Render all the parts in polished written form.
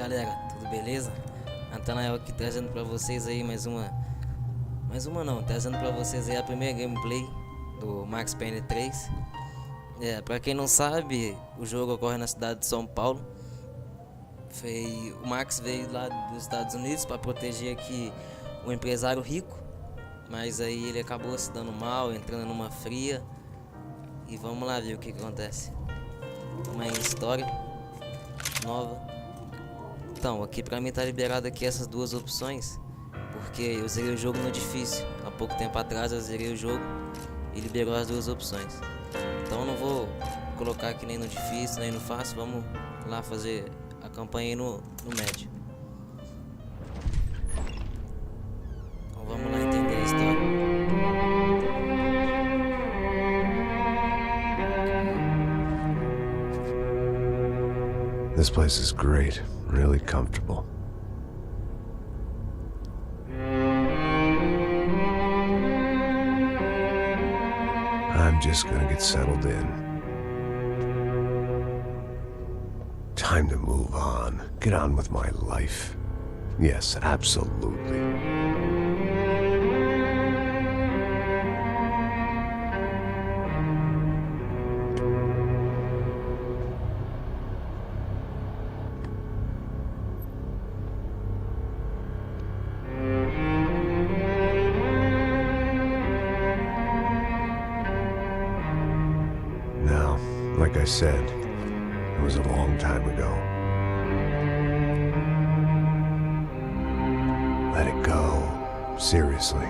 galera, tudo beleza? Antanael aqui trazendo pra vocês aí trazendo pra vocês aí a primeira gameplay do Max Payne 3. Pra quem não sabe, o jogo ocorre na cidade de São Paulo. O Max veio lá dos Estados Unidos pra proteger aqui um empresário rico, mas aí ele acabou se dando mal, entrando numa fria. E vamos lá ver o que acontece. Uma história nova. Então, aqui pra mim tá liberado aqui essas duas opções, porque eu zerei o jogo no difícil. Há pouco tempo atrás eu zerei o jogo e liberou as duas opções. Então eu não vou colocar aqui nem no difícil, nem no fácil. Vamos lá fazer a campanha aí no médio. Então vamos lá entender a história. This place is great, really comfortable. I'm just gonna get settled in. Time to move on, get on with my life. Yes, absolutely. Like I said, it was a long time ago. Let it go. Seriously.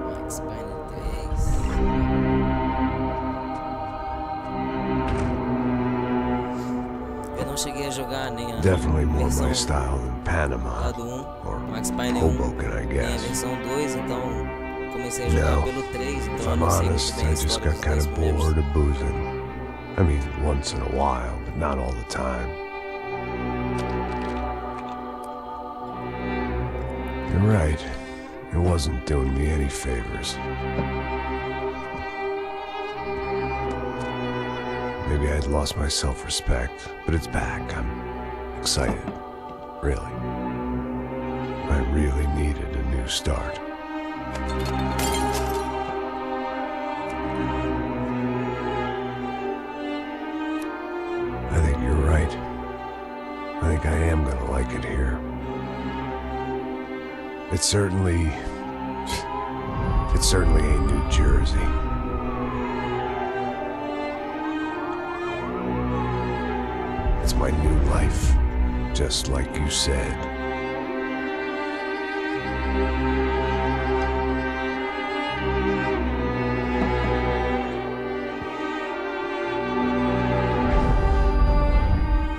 Max Payne 3. Eu não cheguei a jogar nem a Definitely more versão my style than Panama lá do 1, or Max Payne 1, Hoboken, I nem a guess. versão 2, então comecei a jogar No, pelo 3, if então eu I'm não sei muito honest, bem a I just história got dos kind dois of primeiros. bored of boozing. I mean, once in a while, but not all the time. You're right. It wasn't doing me any favors. Maybe I'd lost my self-respect, but it's back. I'm excited. Really. I really needed a new start. I think you're right. I think I am gonna like it here. It certainly ain't New Jersey. It's my new life, just like you said.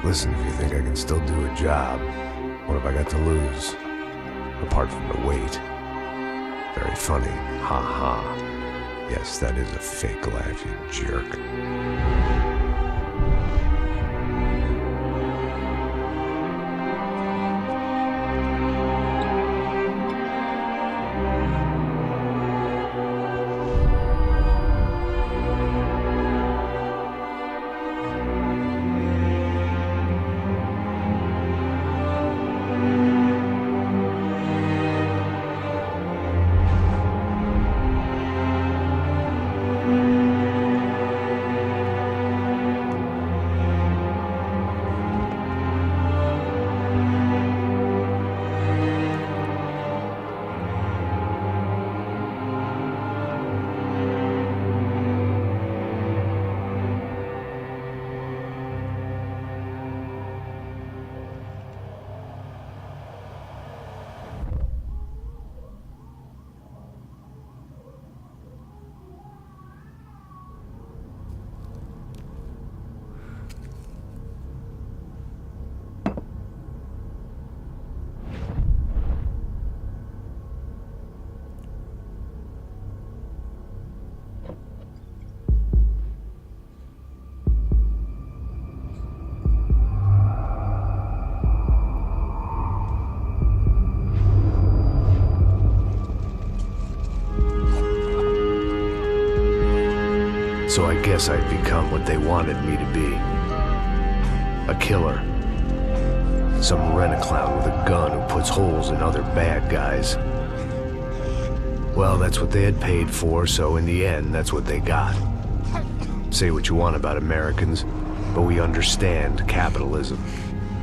Listen, if you think I can still do a job, what have I got to lose? Apart from the weight. Very funny. Ha ha. Yes, that is a fake laugh, you jerk. So I guess I'd become what they wanted me to be. A killer. Some rent-a-clown with a gun who puts holes in other bad guys. Well, that's what they had paid for, so in the end, that's what they got. Say what you want about Americans, but we understand capitalism.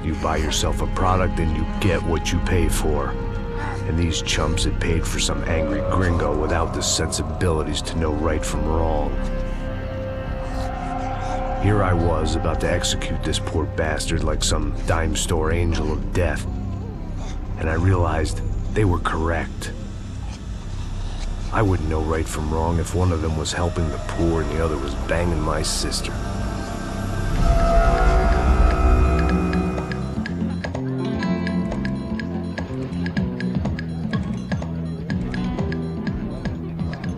You buy yourself a product and you get what you pay for. And these chumps had paid for some angry gringo without the sensibilities to know right from wrong. Here I was, about to execute this poor bastard like some dime store angel of death. And I realized they were correct. I wouldn't know right from wrong if one of them was helping the poor and the other was banging my sister.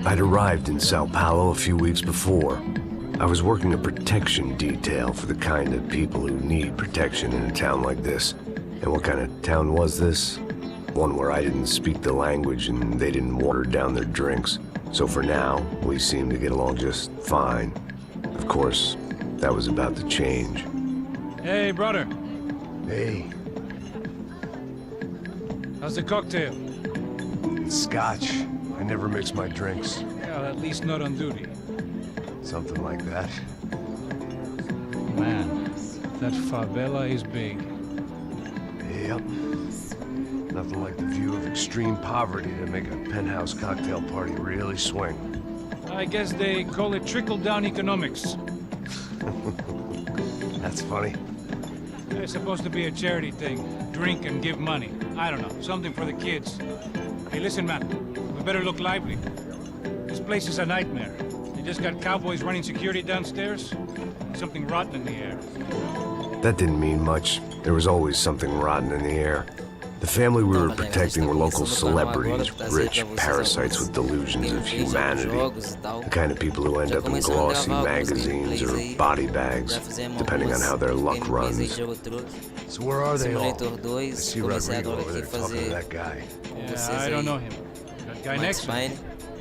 I'd arrived in Sao Paulo a few weeks before. I was working a protection detail for the kind of people who need protection in a town like this. And what kind of town was this? One where I didn't speak the language and they didn't water down their drinks. So for now, we seemed to get along just fine. Of course, that was about to change. Hey, brother. Hey, How's the cocktail? it's scotch. I never mix my drinks. Well, at least not on duty. Something like that. Man, that favela is big. Yep. Nothing like the view of extreme poverty to make a penthouse cocktail party really swing. I guess they call it trickle-down economics. That's funny. It's supposed to be a charity thing. Drink and give money. I don't know, something for the kids. Hey, listen, man. We better look lively. This place is a nightmare. They just got cowboys running security downstairs. Something rotten in the air. That didn't mean much. There was always something rotten in the air. The family we were protecting were local celebrities, rich parasites with delusions of humanity. The kind of people who end up in glossy magazines or body bags, depending on how their luck runs. So where are they all? I see Rodrigo over there talking to that guy. Yeah, I don't know him. That guy next to him,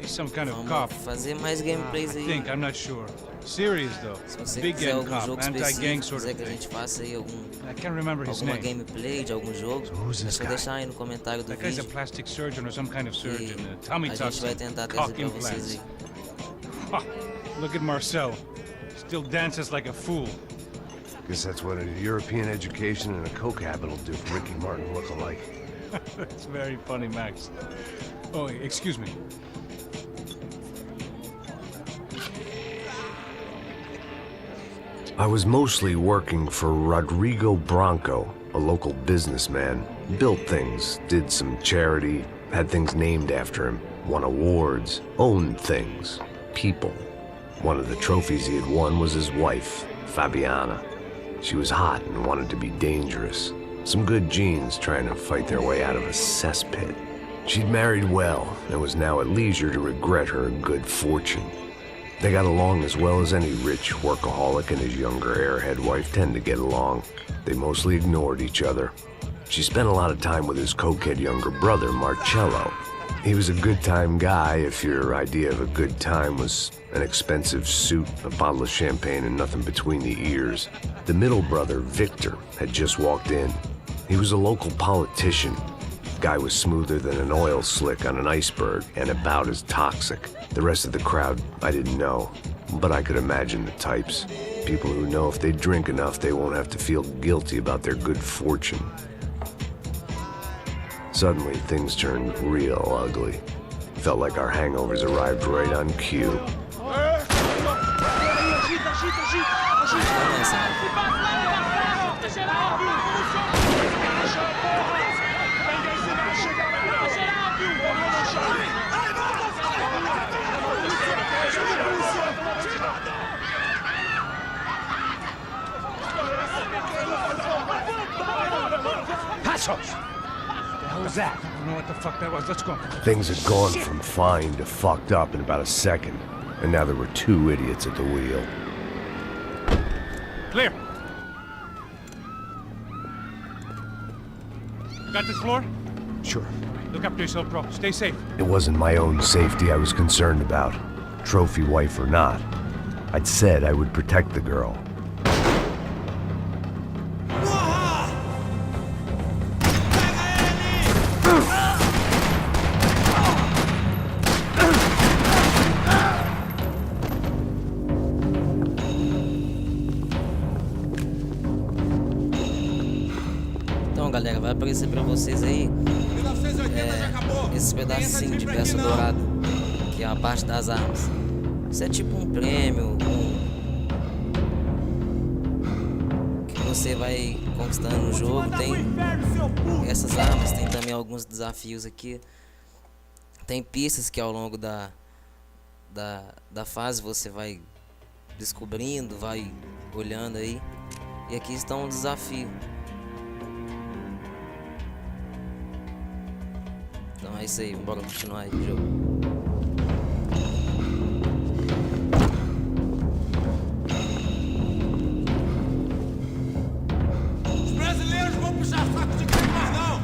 he's some kind of cop. Fazer mais gameplays I aí. think, I'm not sure. Serious though. Se você Big quiser gang algum cop, jogo anti-gang específico, sort quiser of que a thing. gente faça aí I can't remember his alguma name. gameplay de algum jogo, who's é this só guy? deixar aí no comentário do That guy's a vídeo plastic surgeon or some kind of e surgeon. Tommy a talks gente vai tentar trazer pra vocês aí. Ha! Look at Marcel. Still dances like a fool. Guess that's what a European education and a coke habit will do for Ricky Martin look-alike. That's very funny, Max. Oh, excuse me. I was mostly working for Rodrigo Branco, a local businessman. Built things, did some charity, had things named after him, won awards, owned things, people. One of the trophies he had won was his wife, Fabiana. She was hot and wanted to be dangerous. Some good genes trying to fight their way out of a cesspit. She'd married well and was now at leisure to regret her good fortune. They got along as well as any rich workaholic and his younger airhead wife tend to get along. They mostly ignored each other. She spent a lot of time with his cokehead younger brother, Marcello. He was a good-time guy if your idea of a good time was an expensive suit, a bottle of champagne, and nothing between the ears. The middle brother, Victor, had just walked in. He was a local politician. Guy was smoother than an oil slick on an iceberg and about as toxic. The rest of the crowd, I didn't know, but I could imagine the types. People who know if they drink enough, they won't have to feel guilty about their good fortune. Suddenly, things turned real ugly. Felt like our hangovers arrived right on cue. What was that? I don't know what the fuck that was. Let's go. Things had gone from fine to fucked up in about a second, and now there were two idiots at the wheel. Clear. You got this floor? Sure. Look after yourself, bro. Stay safe. It wasn't my own safety I was concerned about, trophy wife or not. I'd said I would protect the girl. Então, galera, vai aparecer pra vocês aí esse pedacinho de peça dourada, que é a parte das armas. Isso é tipo um prêmio, que você vai conquistando no jogo. Tem essas armas, tem também alguns desafios aqui. Tem pistas que ao longo da fase você vai descobrindo, vai olhando aí. E aqui está um desafio. Então é isso aí, bora continuar aí o jogo. Os brasileiros vão puxar saco de crime mais não!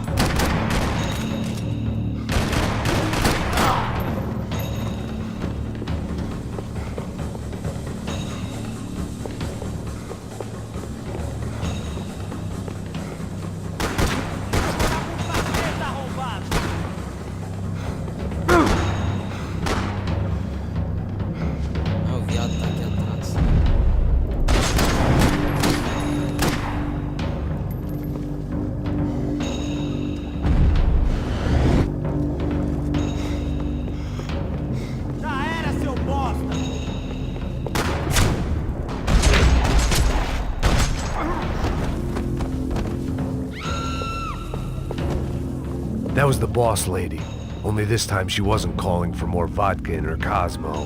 Ah, o viado tá aqui atrás. Já era, seu bosta! That was the boss lady. Only this time she wasn't calling for more vodka in her Cosmo.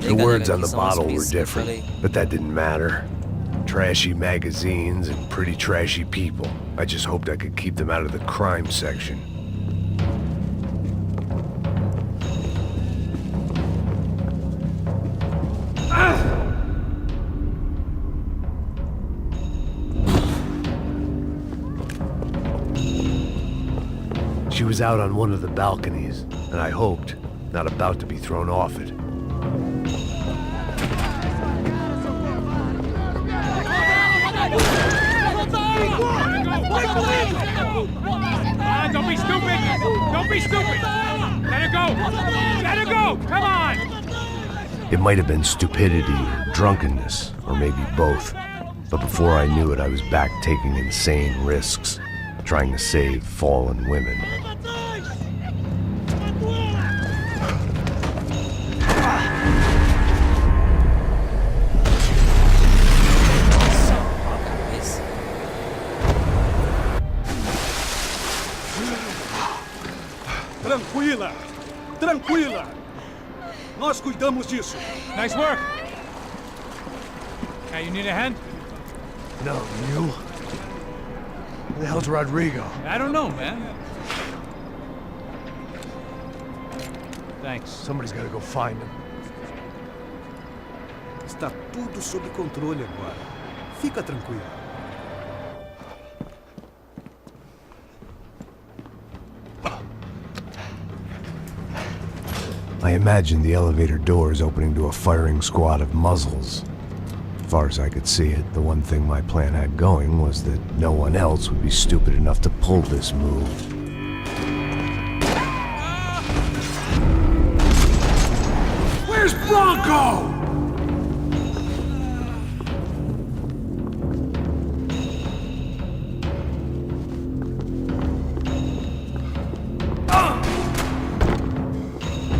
The words on the bottle were different, but that didn't matter. Trashy magazines and pretty trashy people. I just hoped I could keep them out of the crime section. She was out on one of the balconies, and I hoped, not about to be thrown off it. Don't be stupid! Don't be stupid! Let her go! Let her go! Come on! It might have been stupidity or drunkenness, or maybe both. But before I knew it, I was back taking insane risks, trying to save fallen women. Tranquila! Tranquila! Nós cuidamos disso. Nice work! Hey, you need a hand? No, you? Who the hell's Rodrigo? I don't know, man. Thanks. Somebody's gotta go find him. Está tudo sob controle agora. Fica tranquilo. I imagined the elevator doors opening to a firing squad of muzzles. As far as I could see it, the one thing my plan had going was that no one else would be stupid enough to pull this move. Where's Bronco?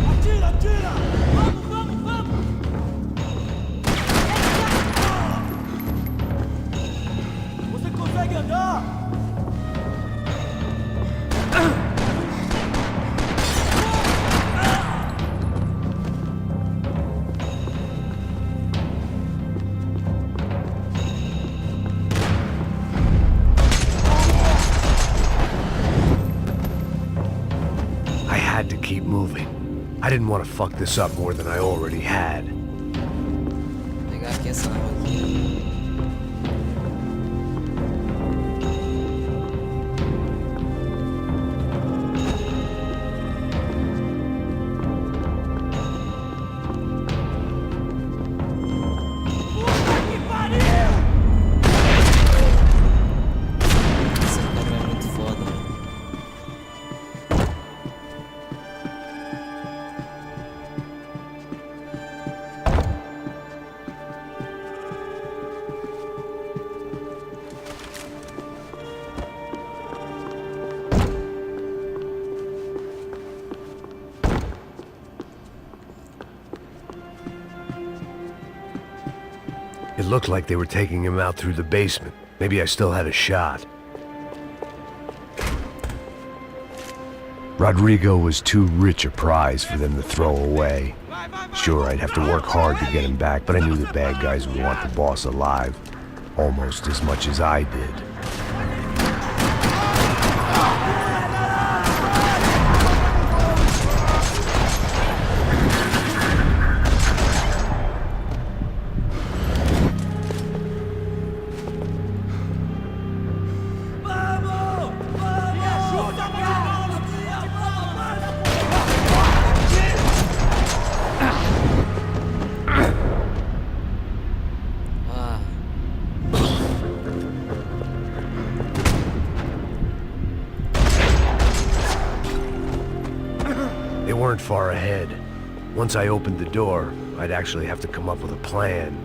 Atira, atira! Vamos, vamos, vamos! Você consegue andar? I had to keep moving. I didn't want to fuck this up more than I already had. Vou pegar aqui essa arma aqui. It looked like they were taking him out through the basement. Maybe I still had a shot. Rodrigo was too rich a prize for them to throw away. Sure, I'd have to work hard to get him back, but I knew the bad guys would want the boss alive. Almost as much as I did. They weren't far ahead. Once I opened the door, I'd actually have to come up with a plan.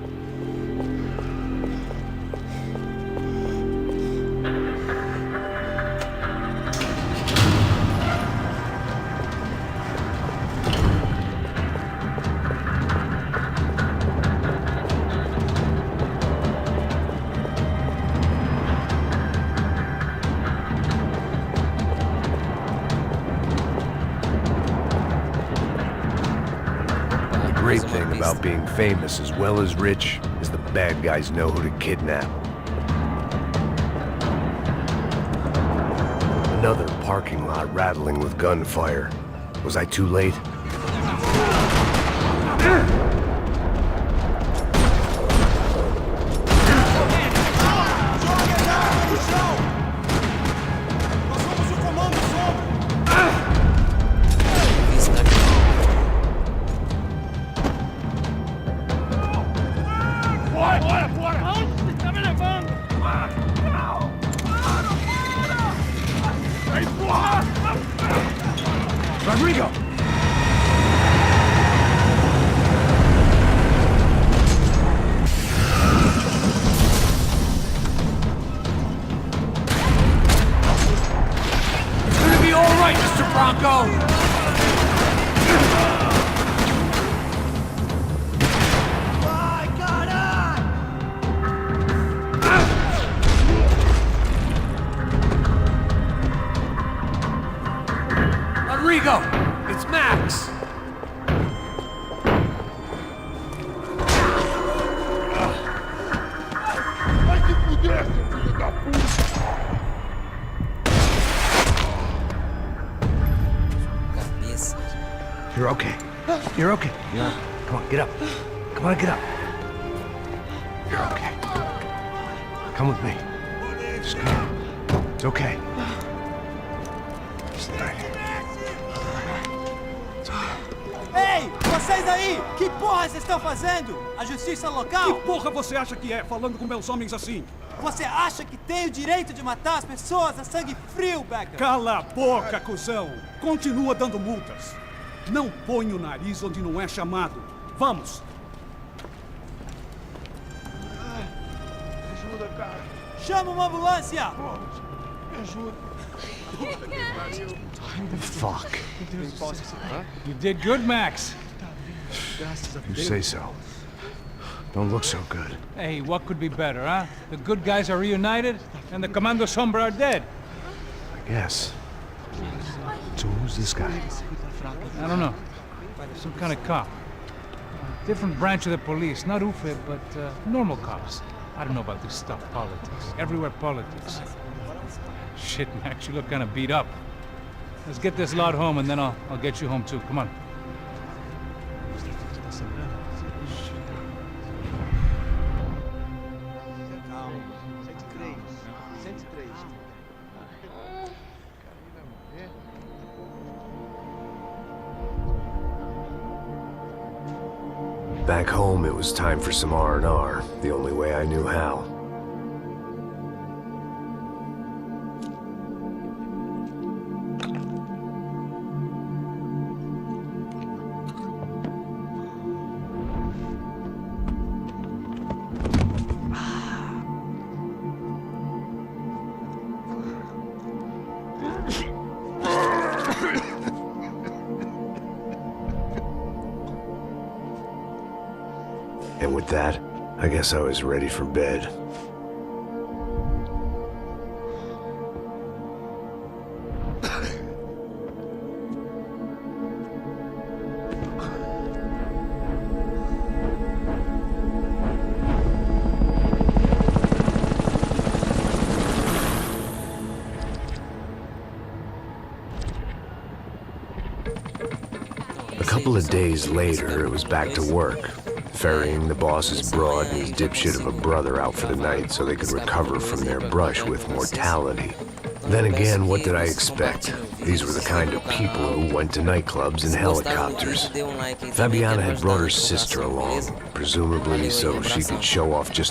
The great thing about being famous as well as rich is the bad guys know who to kidnap. Another parking lot rattling with gunfire. Was I too late? Rodrigo! It's gonna be all right, Mr. Bronco! Rodrigo! It's Max! Cabeça. You're okay. You're okay. Yeah. Come on, get up. Come on, get up. You're okay. Come with me. Just come. It's okay. Just right here. Ei, vocês aí! Que porra vocês estão fazendo? A justiça local? Que porra você acha que é, falando com meus homens assim? Você acha que tem o direito de matar as pessoas a sangue frio, Becker? Cala a boca, cuzão! Continua dando multas. Não põe o nariz onde não é chamado. Vamos! Ajuda, cara. Chama uma ambulância! Me ajuda. Fuck. You did good, Max. You say so. Don't look so good. Hey, what could be better, huh? The good guys are reunited, and the Commando Sombra are dead. I guess. So who's this guy? I don't know. Some kind of cop. Different branch of the police. Not UFE, but normal cops. I don't know about this stuff, politics. Everywhere politics. Shit, Max, you look kind of beat up. Let's get this lot home, and then I'll get you home, too. Come on. Back home, it was time for some R&R, the only way I knew how. And with that, I guess I was ready for bed. A couple of days later, it was back to work, ferrying the boss's broad and his dipshit of a brother out for the night so they could recover from their brush with mortality. Then again, what did I expect? These were the kind of people who went to nightclubs in helicopters. Fabiana had brought her sister along, presumably so she could show off just